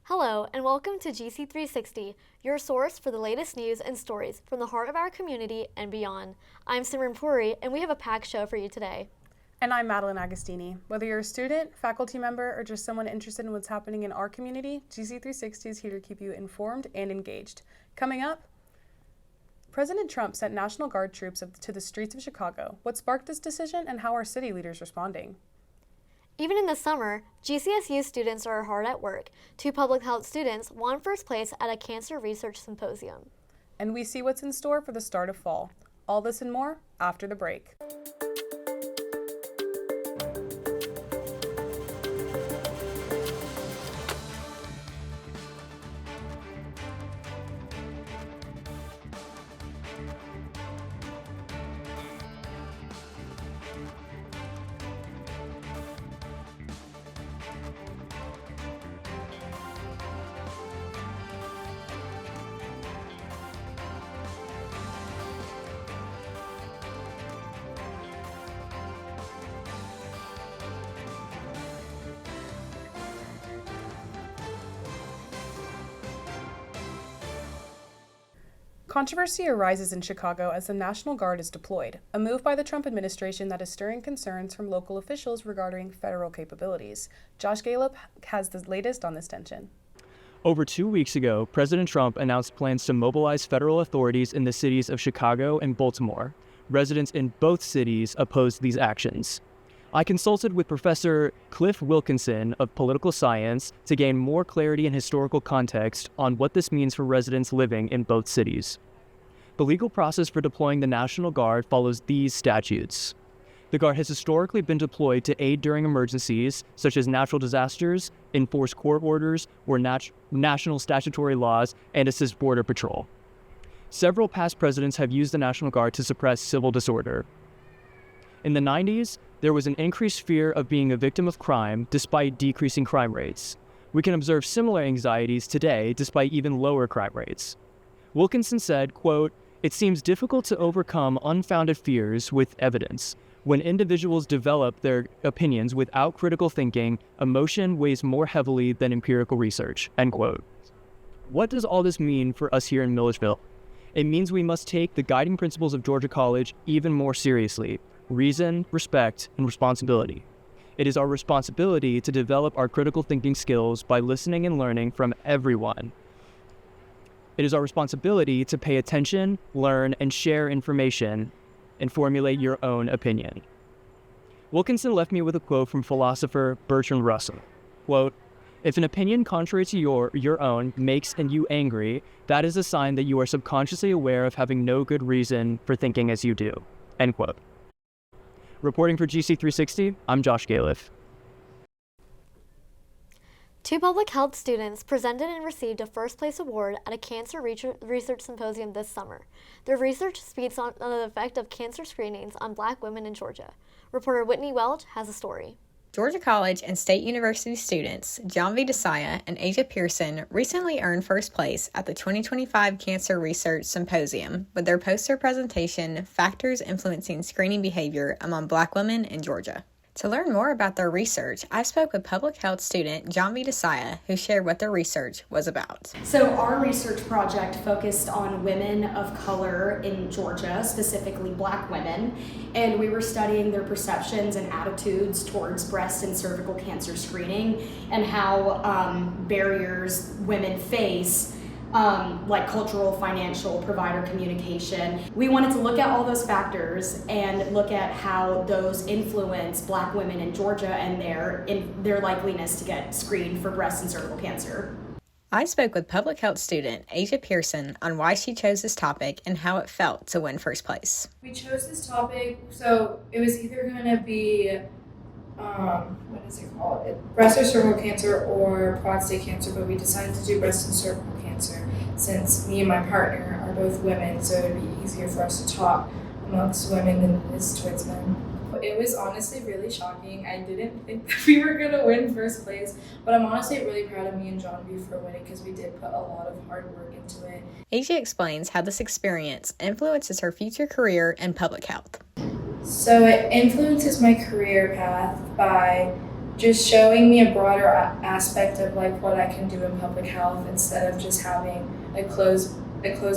Hello, and welcome to GC360, your source for the latest news and stories from the heart of our community and beyond. I'm Simran Puri, and we have a packed show for you today. And I'm Madelyn Agostini. Whether you're a student, faculty member, or just someone interested in what's happening in our community, GC360 is here to keep you informed and engaged. Coming up, President Trump sent National Guard troops to the streets of Chicago. What sparked this decision and how are city leaders responding? Even in the summer, GCSU students are hard at work. Two public health students won first place at a cancer research symposium. And we see what's in store for the start of fall. All this and more after the break. Controversy arises in Chicago as the National Guard is deployed, a move by the Trump administration that is stirring concerns from local officials regarding federal capabilities. Josh Gallup has the latest on this tension. Over 2 weeks ago, President Trump announced plans to mobilize federal authorities in the cities of Chicago and Baltimore. Residents in both cities opposed these actions. I consulted with Professor Cliff Wilkinson of political science to gain more clarity and historical context on what this means for residents living in both cities. The legal process for deploying the National Guard follows these statutes. The Guard has historically been deployed to aid during emergencies, such as natural disasters, enforce court orders or national statutory laws, and assist Border Patrol. Several past presidents have used the National Guard to suppress civil disorder. In the 90s, there was an increased fear of being a victim of crime despite decreasing crime rates. We can observe similar anxieties today despite even lower crime rates. Wilkinson said, quote, "It seems difficult to overcome unfounded fears with evidence. When individuals develop their opinions without critical thinking, emotion weighs more heavily than empirical research," end quote. What does all this mean for us here in Milledgeville? It means we must take the guiding principles of Georgia College even more seriously: reason, respect, and responsibility. It is our responsibility to develop our critical thinking skills by listening and learning from everyone. It is our responsibility to pay attention, learn, and share information, and formulate your own opinion. Wilkinson left me with a quote from philosopher Bertrand Russell. Quote, "If an opinion contrary to your own makes you angry, that is a sign that you are subconsciously aware of having no good reason for thinking as you do." End quote. Reporting for GC360, I'm Josh Gallup. Two public health students presented and received a first-place award at a cancer research symposium this summer. Their research speaks on the effect of cancer screenings on Black women in Georgia. Reporter Whitney Welch has a story. Georgia College and State University students John V. Desaya and Asia Pearson recently earned first place at the 2025 Cancer Research Symposium with their poster presentation, Factors Influencing Screening Behavior Among Black Women in Georgia. To learn more about their research, I spoke with public health student John V. Desaya, who shared what their research was about. So our research project focused on women of color in Georgia, specifically Black women, and we were studying their perceptions and attitudes towards breast and cervical cancer screening and how barriers women face, like cultural, financial, provider communication. We wanted to look at all those factors and look at how those influence Black women in Georgia and their likeliness to get screened for breast and cervical cancer. I spoke with public health student Asia Pearson on why she chose this topic and how it felt to win first place. We chose this topic, so it was either going to be breast or cervical cancer or prostate cancer, but we decided to do breast and cervical cancer since me and my partner are both women, so it would be easier for us to talk amongst women than it is towards men. It was honestly really shocking. I didn't think that we were going to win first place, but I'm honestly really proud of me and John B for winning because we did put a lot of hard work into it. Asia explains how this experience influences her future career in public health. So it influences my career path by just showing me a broader aspect of like what I can do in public health instead of just having a closed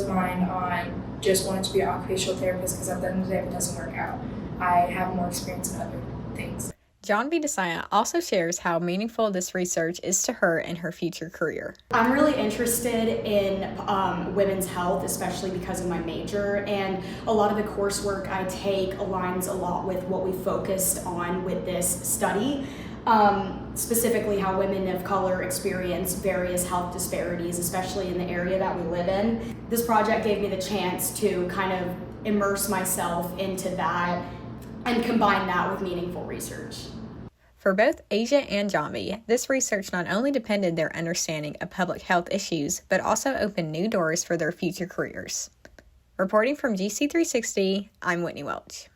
mind on just wanting to be an occupational therapist, because at the end of the day, if it doesn't work out, I have more experience in other things. John V. Desaya also shares how meaningful this research is to her in her future career. I'm really interested in women's health, especially because of my major, and a lot of the coursework I take aligns a lot with what we focused on with this study, specifically how women of color experience various health disparities, especially in the area that we live in. This project gave me the chance to kind of immerse myself into that and combine that with meaningful research. For both Asia and Jambi, this research not only deepened their understanding of public health issues, but also opened new doors for their future careers. Reporting from GC360, I'm Whitney Welch.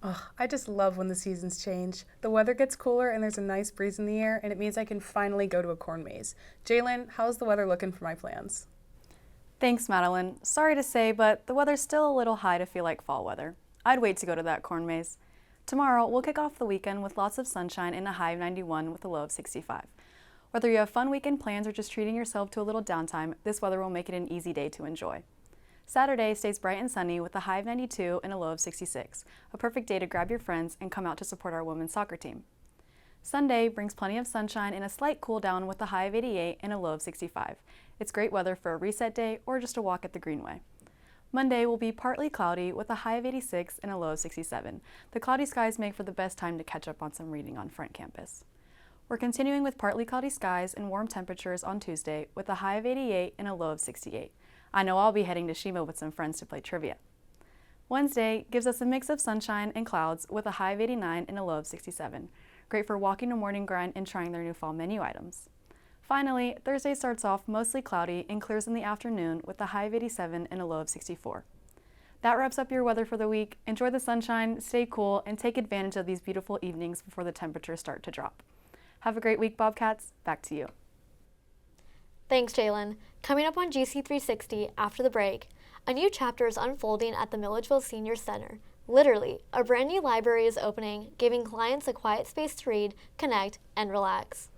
Oh, I just love when the seasons change. The weather gets cooler and there's a nice breeze in the air, and it means I can finally go to a corn maze. Jalen, how's the weather looking for my plans? Thanks, Madelyn. Sorry to say, but the weather's still a little high to feel like fall weather. I'd wait to go to that corn maze. Tomorrow, we'll kick off the weekend with lots of sunshine and a high of 91 with a low of 65. Whether you have fun weekend plans or just treating yourself to a little downtime, this weather will make it an easy day to enjoy. Saturday stays bright and sunny with a high of 92 and a low of 66, a perfect day to grab your friends and come out to support our women's soccer team. Sunday brings plenty of sunshine and a slight cool down with a high of 88 and a low of 65. It's great weather for a reset day or just a walk at the Greenway. Monday will be partly cloudy with a high of 86 and a low of 67. The cloudy skies make for the best time to catch up on some reading on Front Campus. We're continuing with partly cloudy skies and warm temperatures on Tuesday with a high of 88 and a low of 68. I know I'll be heading to Shima with some friends to play trivia. Wednesday gives us a mix of sunshine and clouds with a high of 89 and a low of 67. Great for walking a morning grind and trying their new fall menu items. Finally, Thursday starts off mostly cloudy and clears in the afternoon with a high of 87 and a low of 64. That wraps up your weather for the week. Enjoy the sunshine, stay cool, and take advantage of these beautiful evenings before the temperatures start to drop. Have a great week, Bobcats. Back to you. Thanks, Jalen. Coming up on GC360 after the break, a new chapter is unfolding at the Milledgeville Senior Center. Literally, a brand new library is opening, giving clients a quiet space to read, connect, and relax.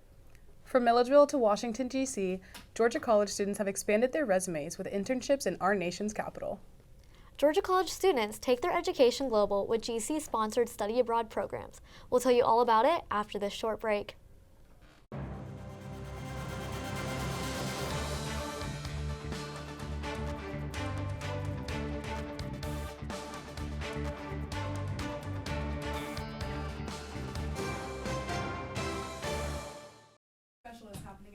From Milledgeville to Washington, D.C., Georgia College students have expanded their resumes with internships in our nation's capital. Georgia College students take their education global with GC-sponsored study abroad programs. We'll tell you all about it after this short break.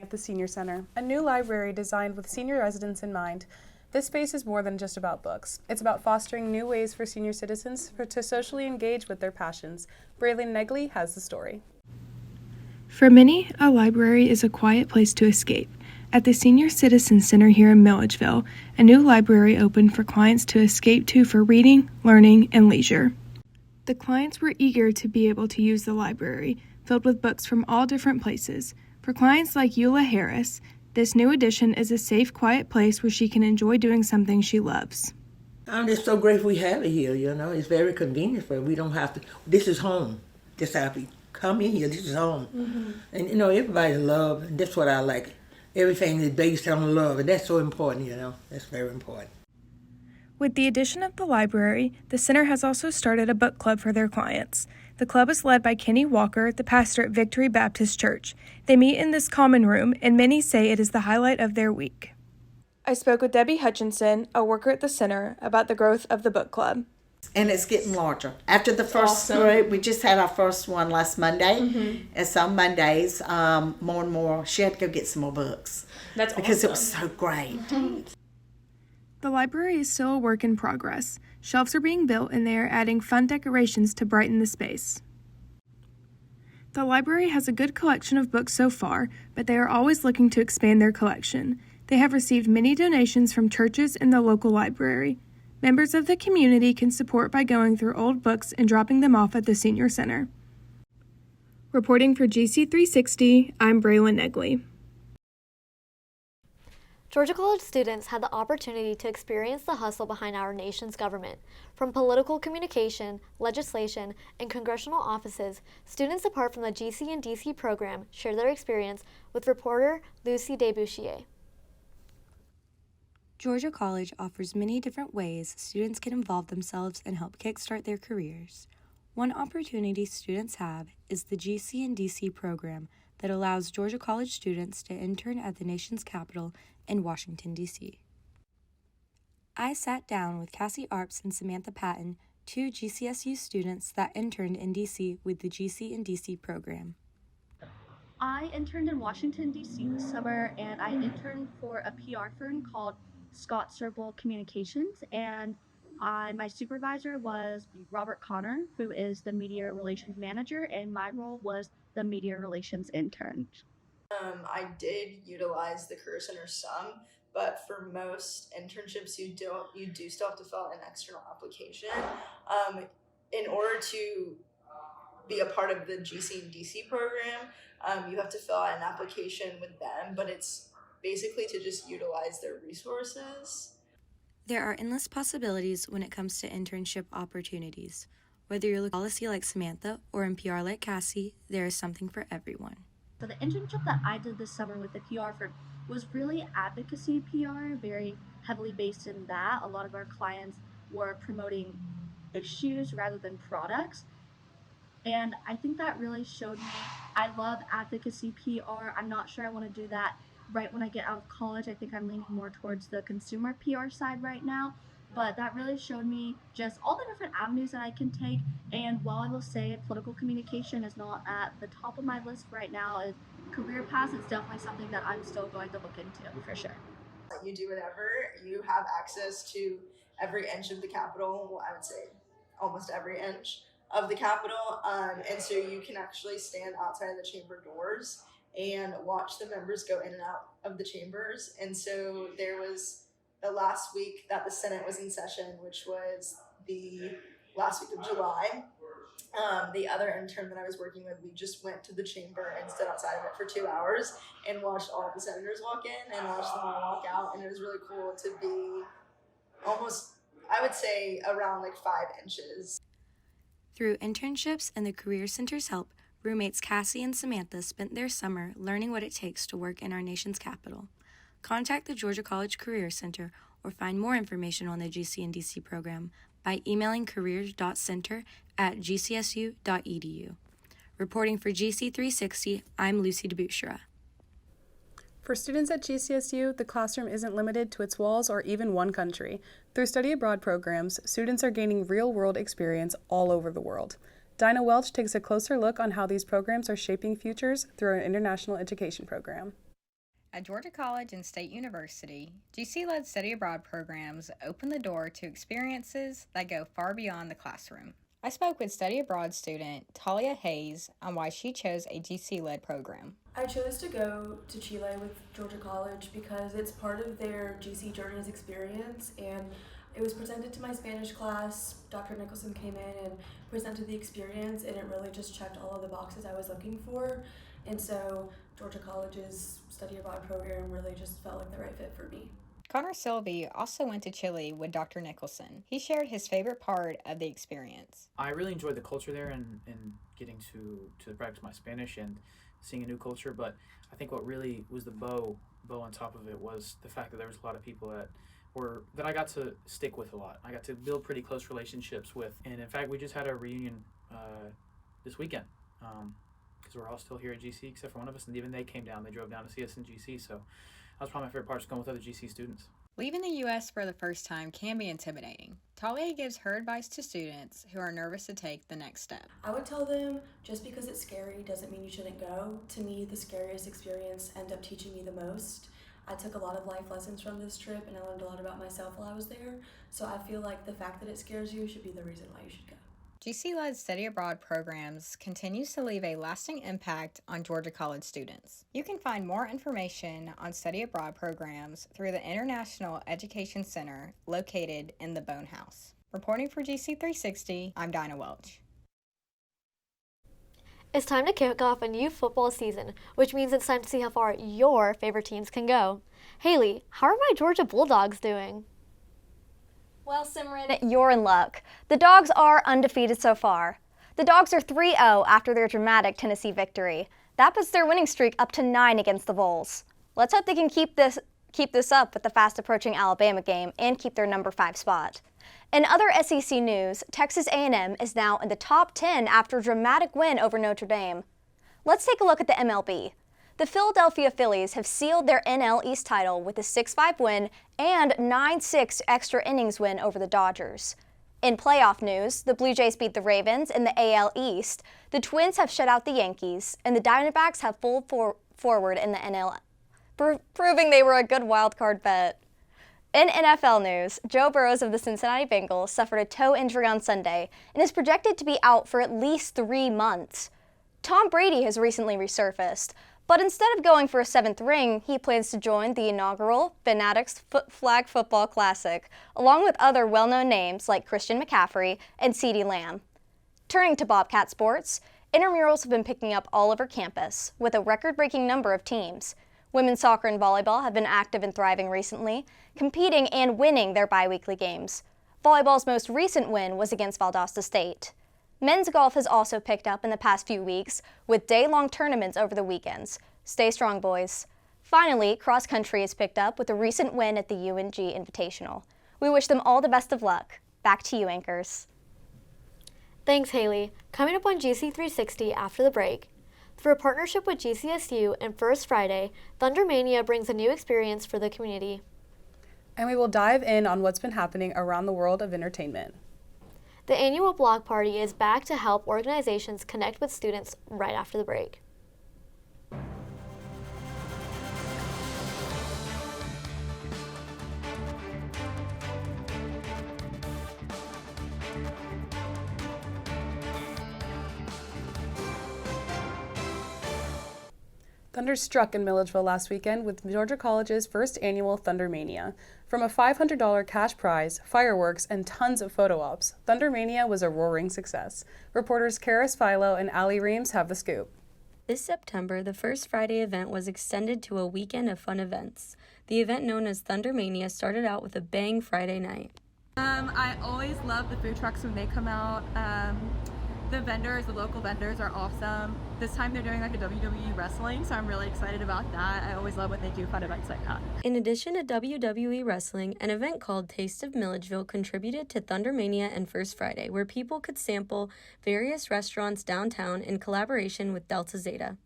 At the Senior Center, a new library designed with senior residents in mind. This space is more than just about books. It's about fostering new ways for senior citizens to socially engage with their passions. Braylon Negley has the story. For many, a library is a quiet place to escape. At the Senior Citizen Center here in Milledgeville, a new library opened for clients to escape to for reading, learning, and leisure. The clients were eager to be able to use the library, filled with books from all different places. For clients like Eula Harris, this new addition is a safe, quiet place where she can enjoy doing something she loves. I'm just so grateful we have it here, It's very convenient for us. We don't have to. This is home. Just have to come in here. This is home. Mm-hmm. And, everybody love, and that's what I like. Everything is based on love, and that's so important, That's very important. With the addition of the library, the center has also started a book club for their clients. The club is led by Kenny Walker, the pastor at Victory Baptist Church. They meet in this common room, and many say it is the highlight of their week. I spoke with Debbie Hutchinson, a worker at the center, about the growth of the book club. And it's getting larger. After the first group, we just had our first one last Monday. Mm-hmm. And some Mondays, more and more, she had to go get some more books. That's because awesome. It was so great. Mm-hmm. The library is still a work in progress. Shelves are being built and they are adding fun decorations to brighten the space. The library has a good collection of books so far, but they are always looking to expand their collection. They have received many donations from churches and the local library. Members of the community can support by going through old books and dropping them off at the Senior Center. Reporting for GC360, I'm Braylon Negley. Georgia College students had the opportunity to experience the hustle behind our nation's government. From political communication, legislation, and congressional offices, students apart from the GC and DC program shared their experience with reporter Lucy DeBouchier. Georgia College offers many different ways students can involve themselves and help kickstart their careers. One opportunity students have is the GC and DC program that allows Georgia College students to intern at the nation's capital in Washington, D.C. I sat down with Cassie Arps and Samantha Patton, two GCSU students that interned in D.C. with the GC and DC program. I interned in Washington, D.C. this summer, and I interned for a PR firm called Scott Serble Communications, and my supervisor was Robert Connor, who is the media relations manager, and my role was the media relations intern. I did utilize the Career Center some, but for most internships, you do still have to fill out an external application. In order to be a part of the GC and DC program, you have to fill out an application with them, but it's basically to just utilize their resources. There are endless possibilities when it comes to internship opportunities. Whether you're looking at policy like Samantha or in PR like Cassie, there is something for everyone. So the internship that I did this summer with the PR firm was really advocacy PR, very heavily based in that. A lot of our clients were promoting issues rather than products. And I think that really showed me I love advocacy PR. I'm not sure I want to do that right when I get out of college. I think I'm leaning more towards the consumer PR side right now. But that really showed me just all the different avenues that I can take. And while I will say political communication is not at the top of my list right now, as career paths, it's definitely something that I'm still going to look into for sure. You do whatever, you have access to every inch of the Capitol, well, I would say almost every inch of the Capitol. And so you can actually stand outside of the chamber doors and watch the members go in and out of the chambers. And so there was the last week that the Senate was in session, which was the last week of July. The other intern that I was working with, we just went to the chamber and stood outside of it for 2 hours and watched all the senators walk in and watched them all walk out. And it was really cool to be almost, I would say, around like 5 inches. Through internships and the Career Center's help, roommates Cassie and Samantha spent their summer learning what it takes to work in our nation's capital. Contact the Georgia College Career Center or find more information on the GC and DC program by emailing careers.center@gcsu.edu. Reporting for GC360, I'm Lucy DeBouchier. For students at GCSU, the classroom isn't limited to its walls or even one country. Through study abroad programs, students are gaining real-world experience all over the world. Dinah Welch takes a closer look on how these programs are shaping futures through an international education program. At Georgia College and State University, GC-led study abroad programs open the door to experiences that go far beyond the classroom. I spoke with study abroad student Talia Hayes on why she chose a GC-led program. I chose to go to Chile with Georgia College because it's part of their GC Journeys experience, and it was presented to my Spanish class. Dr. Nicholson came in and presented the experience, and it really just checked all of the boxes I was looking for. And so Georgia College's study abroad program really just felt like the right fit for me. Connor Sylvie also went to Chile with Dr. Nicholson. He shared his favorite part of the experience. I really enjoyed the culture there and getting to practice my Spanish and seeing a new culture, but I think what really was the bow on top of it was the fact that there was a lot of people that I got to stick with a lot. I got to build pretty close relationships with, and in fact we just had a reunion this weekend. Because we're all still here at GC except for one of us, and even they came down. They drove down to see us in GC, so that was probably my favorite part, just going with other GC students. Leaving the U.S. for the first time can be intimidating. Talia gives her advice to students who are nervous to take the next step. I would tell them, just because it's scary doesn't mean you shouldn't go. To me, the scariest experience ended up teaching me the most. I took a lot of life lessons from this trip, and I learned a lot about myself while I was there, so I feel like the fact that it scares you should be the reason why you should go. GC-led study abroad programs continues to leave a lasting impact on Georgia College students. You can find more information on study abroad programs through the International Education Center located in the Bone House. Reporting for GC360, I'm Dinah Welch. It's time to kick off a new football season, which means it's time to see how far your favorite teams can go. Haley, how are my Georgia Bulldogs doing? Well, Simran, you're in luck. The Dogs are undefeated so far. The Dogs are 3-0 after their dramatic Tennessee victory. That puts their winning streak up to 9 against the Vols. Let's hope they can keep this up with the fast-approaching Alabama game and keep their number 5 spot. In other SEC news, Texas A&M is now in the top 10 after a dramatic win over Notre Dame. Let's take a look at the MLB. The Philadelphia Phillies have sealed their NL East title with a 6-5 win and 9-6 extra innings win over the Dodgers. In playoff news, the Blue Jays beat the Ravens in the AL East, the Twins have shut out the Yankees, and the Diamondbacks have full forward in the NL, proving they were a good wild card bet. In NFL news, Joe Burrow of the Cincinnati Bengals suffered a toe injury on Sunday and is projected to be out for at least 3 months. Tom Brady has recently resurfaced, but instead of going for a 7th ring, he plans to join the inaugural Fanatics Flag Football Classic, along with other well-known names like Christian McCaffrey and CeeDee Lamb. Turning to Bobcat sports, intramurals have been picking up all over campus, with a record-breaking number of teams. Women's soccer and volleyball have been active and thriving recently, competing and winning their bi-weekly games. Volleyball's most recent win was against Valdosta State. Men's golf has also picked up in the past few weeks, with day-long tournaments over the weekends. Stay strong, boys. Finally, cross country has picked up with a recent win at the UNG Invitational. We wish them all the best of luck. Back to you, anchors. Thanks, Haley. Coming up on GC360 after the break. Through a partnership with GCSU and First Friday, Thundermania brings a new experience for the community. And we will dive in on what's been happening around the world of entertainment. The annual block party is back to help organizations connect with students right after the break. Thunder struck in Milledgeville last weekend with Georgia College's first annual Thundermania. From a $500 cash prize, fireworks, and tons of photo ops, Thundermania was a roaring success. Reporters Karis Philo and Allie Reams have the scoop. This September, the First Friday event was extended to a weekend of fun events. The event known as Thundermania started out with a bang Friday night. I always love the food trucks when they come out. The local vendors are awesome. This time they're doing like a WWE wrestling, so I'm really excited about that. I always love when they do fun events like that. In addition to WWE wrestling, an event called Taste of Milledgeville contributed to Thundermania and First Friday, where people could sample various restaurants downtown in collaboration with Delta Zeta.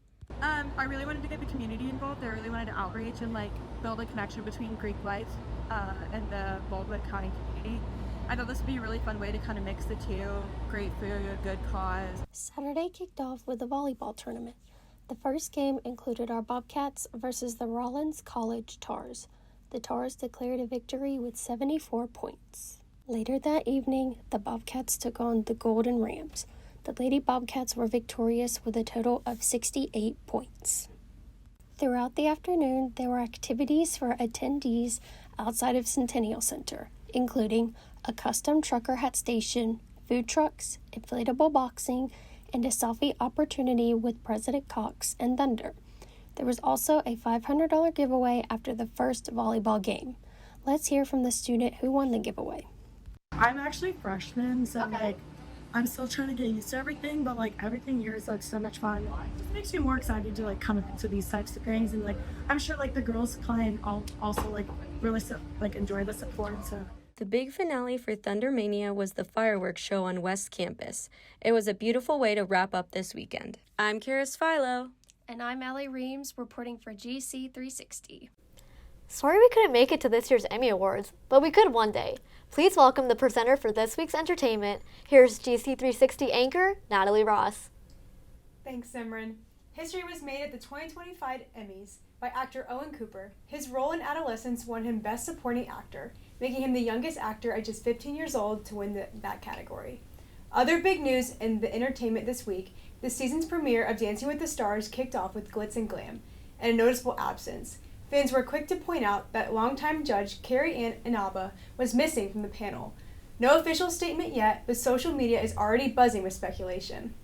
I really wanted to get the community involved. I really wanted to outreach and build a connection between Greek life and the Baldwin County community. I thought this would be a really fun way to kind of mix the two. Great food, good cause. Saturday kicked off with a volleyball tournament. The first game included our Bobcats versus the Rollins College Tars. The Tars declared a victory with 74 points. Later that evening, the Bobcats took on the Golden Rams. The Lady Bobcats were victorious with a total of 68 points. Throughout the afternoon, there were activities for attendees outside of Centennial Center, including a custom trucker hat station, food trucks, inflatable boxing, and a selfie opportunity with President Cox and Thunder. There was also a $500 giveaway after the first volleyball game. Let's hear from the student who won the giveaway. I'm actually a freshman, so I'm still trying to get used to everything, but everything here is so much fun. It just makes me more excited to come into these types of things, and I'm sure the girls can also really enjoy the support. So. The big finale for Thundermania was the fireworks show on West Campus. It was a beautiful way to wrap up this weekend. I'm Karis Philo. And I'm Allie Reams, reporting for GC360. Sorry we couldn't make it to this year's Emmy Awards, but we could one day. Please welcome the presenter for this week's entertainment. Here's GC360 anchor, Natalie Ross. Thanks, Simran. History was made at the 2025 Emmys by actor Owen Cooper. His role in Adolescence won him Best Supporting Actor, making him the youngest actor at just 15 years old to win that category. Other big news in the entertainment this week, the season's premiere of Dancing with the Stars kicked off with glitz and glam, and a noticeable absence. Fans were quick to point out that longtime judge Carrie Ann Inaba was missing from the panel. No official statement yet, but social media is already buzzing with speculation.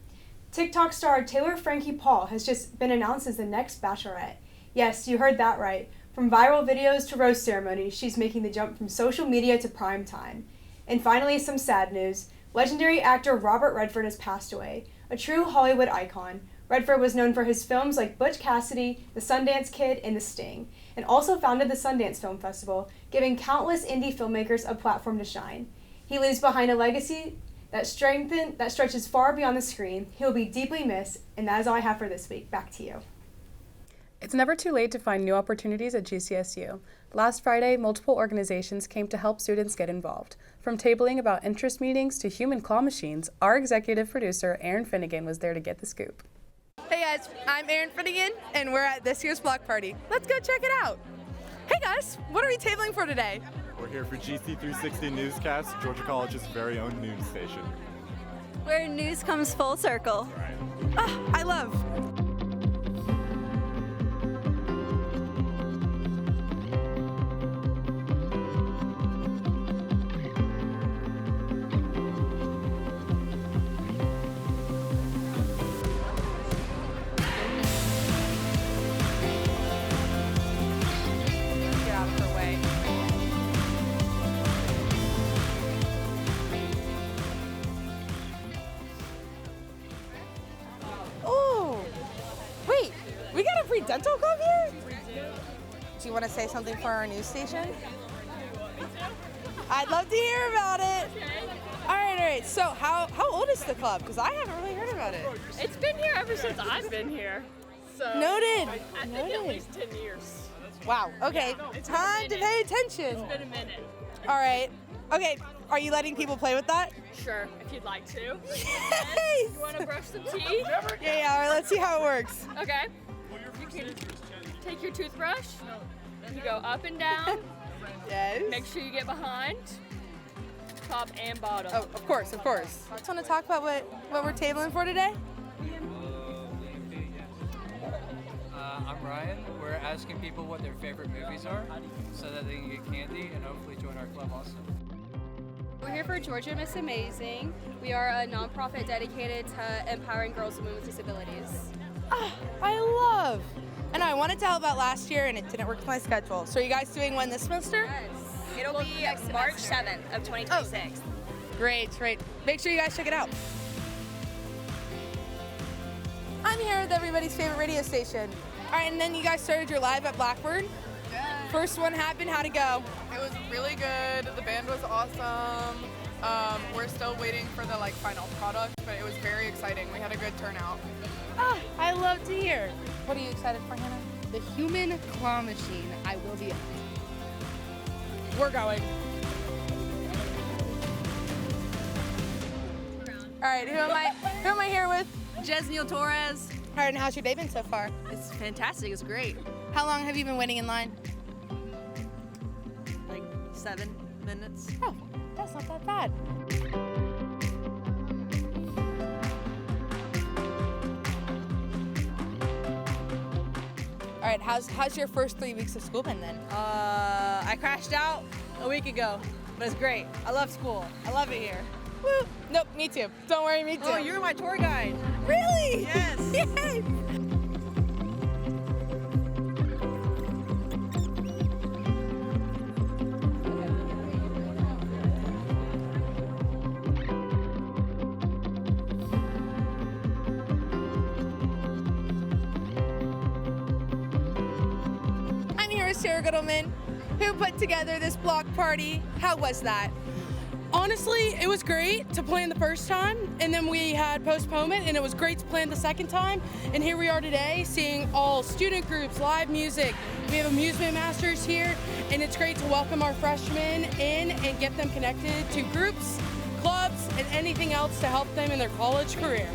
TikTok star Taylor Frankie Paul has just been announced as the next Bachelorette. Yes, you heard that right. From viral videos to roast ceremonies, she's making the jump from social media to prime time. And finally, some sad news. Legendary actor Robert Redford has passed away. A true Hollywood icon, Redford was known for his films like Butch Cassidy, The Sundance Kid, and The Sting, and also founded the Sundance Film Festival, giving countless indie filmmakers a platform to shine. He leaves behind a legacy that stretches far beyond the screen. He will be deeply missed, and that is all I have for this week. Back to you. It's never too late to find new opportunities at GCSU. Last Friday, multiple organizations came to help students get involved. From tabling about interest meetings to human claw machines, our executive producer, Erin Finnegan, was there to get the scoop. Hey guys, I'm Erin Finnegan, and we're at this year's block party. Let's go check it out. Hey guys, what are we tabling for today? We're here for GC360 Newscast, Georgia College's very own news station. Where news comes full circle. Oh, I love. Dental club here? Do you want to say something for our news station? I'd love to hear about it. All right. So how old is the club? Because I haven't really heard about it. It's been here ever since I've been here. So Noted. I think at least 10 years. Wow. Okay. Time to pay attention. It's been a minute. All right. Okay. Are you letting people play with that? Sure, if you'd like to. Yes. You want to brush some teeth? Yeah. All right. Let's see how it works. Okay. You can take your toothbrush. You go up and down. Yes. Make sure you get behind. Top and bottom. Oh, of course. I just want to talk about what we're tabling for today. I'm Ryan. We're asking people what their favorite movies are so that they can get candy and hopefully join our club also. We're here for Georgia Miss Amazing. We are a nonprofit dedicated to empowering girls and women with disabilities. I love. And I wanted to help out last year and it didn't work with my schedule. So are you guys doing one this semester? Yes. It'll be March 7th of 2026. Great. Make sure you guys check it out. I'm here with everybody's favorite radio station. All right, and then you guys started your live at Blackbird. Yeah. First one happened, how'd it go? It was really good. The band was awesome. We're still waiting for the final product, but it was very exciting. We had a good turnout. I love to hear. What are you excited for, Hannah? The human claw machine. I will be at. We're going. All right, who am I here with? Jesniel Torres. All right, and how's your day been so far? It's fantastic. It's great. How long have you been waiting in line? Like 7 minutes. Oh, that's not that bad. All right, how's your first 3 weeks of school been then? I crashed out a week ago, but it's great. I love school. I love it here. Woo! Nope, me too. Don't worry, me too. Oh, you're my tour guide. Really? Yes. Yay! I'm here with Sarah Goodleman, who put together this block party. How was that? Honestly, it was great to plan the first time, and then we had postponement, and it was great to plan the second time. And here we are today, seeing all student groups, live music. We have amusement masters here, and it's great to welcome our freshmen in and get them connected to groups, clubs, and anything else to help them in their college career.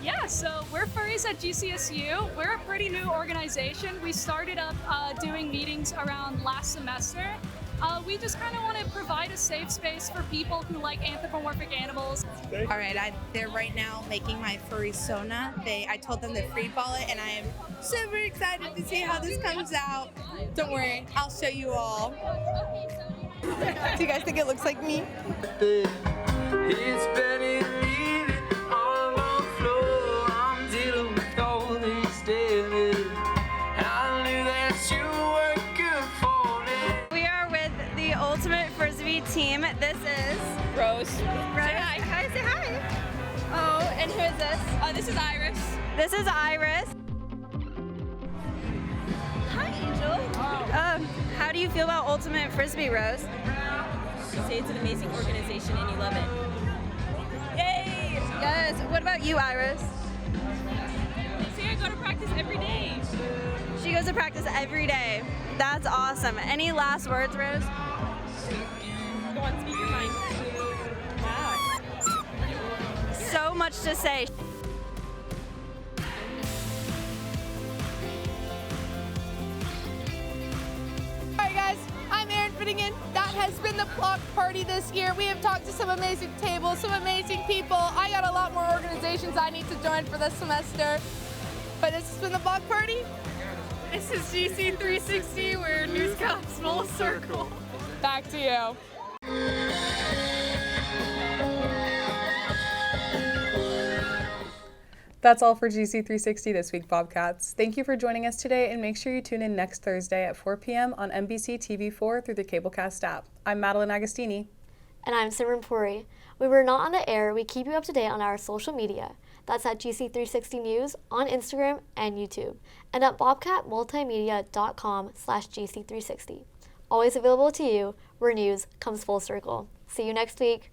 Yeah, so we're furries at GCSU. We're a pretty new organization. We started up doing meetings around last semester. We just kind of want to provide a safe space for people who like anthropomorphic animals. All right, they're right now making my furry sona. I told them to free ball it, and I am super excited to see how this comes out. Don't worry, I'll show you all. Do you guys think it looks like me? It's better leaving all on the floor. I'm dealing with all the team. This is Rose. Say hi. Hi, say hi. Oh, and who is this? This is Iris. This is Iris. Hi, Angel. How do you feel about Ultimate Frisbee, Rose? You say it's an amazing organization and you love it. Yay! Yes. What about you, Iris? See, I go to practice every day. She goes to practice every day. That's awesome. Any last words, Rose? Go on, speak your mind. Wow. So much to say. Alright guys, I'm Erin Finnegan. That has been the block party this year. We have talked to some amazing tables, some amazing people. I got a lot more organizations I need to join for this semester. But this has been the block party. This is GC360 where news comes full circle. Back to you. That's all for GC360 this week, Bobcats. Thank you for joining us today, and make sure you tune in next Thursday at 4 p.m. on NBC TV4 through the CableCast app. I'm Madelyn Agostini. And I'm Simran Puri. When we're not on the air, we keep you up to date on our social media. That's at GC360 News on Instagram and YouTube, and at bobcatmultimedia.com/GC360. Always available to you, where news comes full circle. See you next week.